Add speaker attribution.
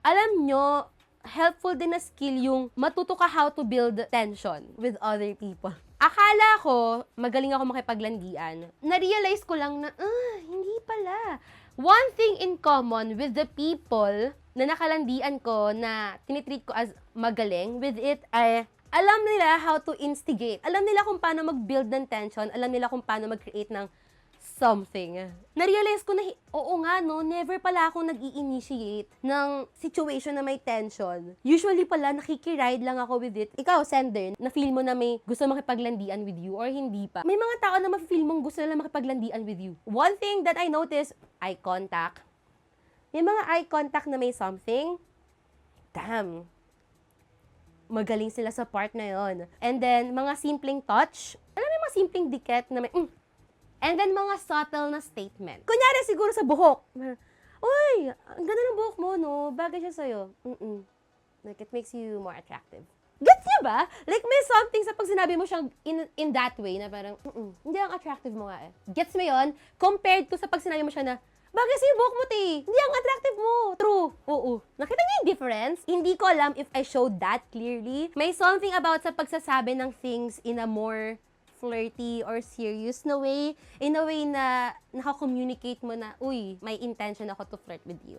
Speaker 1: Alam nyo, helpful din na skill yung matuto ka how to build tension with other people. Akala ko, magaling ako makipaglandian. Na-realize ko lang na, hindi pala. One thing in common with the people na nakalandian ko, na tinitreat ko as magaling with it, ay alam nila how to instigate. Alam nila kung paano mag-build ng tension. Alam nila kung paano mag-create ng something. Na-realize ko na, oo nga no, never pala akong nag-i-initiate ng situation na may tension. Usually pala, nakikiride lang ako with it. Ikaw, sender, na-feel mo na may gusto makipaglandian with you or hindi pa. May mga tao na ma-feel mong gusto nila makipaglandian with you. One thing that I noticed, eye contact. May mga eye contact na may something, damn, magaling sila sa part na yon. And then, mga simpleng touch. Alam mo yung mga simpleng dikit na may, And then, mga subtle na statement. Kunyari, siguro sa buhok. Uy, ang ganda ng buhok mo, no? Bagay siya sa'yo. Like, it makes you more attractive. Gets niya ba? Like, may something sa pag sinabi mo siyang in that way na parang, hindi ang attractive mo nga eh. Gets mo yon? Compared to sa pag sinabi mo siya na, bagay sa'yo buhok mo, te. Hindi ang attractive mo. True. Oo. Nakita niyo yung difference? Hindi ko alam if I showed that clearly. May something about sa pagsasabi ng things in a more flirty or serious na way, in a way na naka-communicate mo na, uy, may intention ako to flirt with you.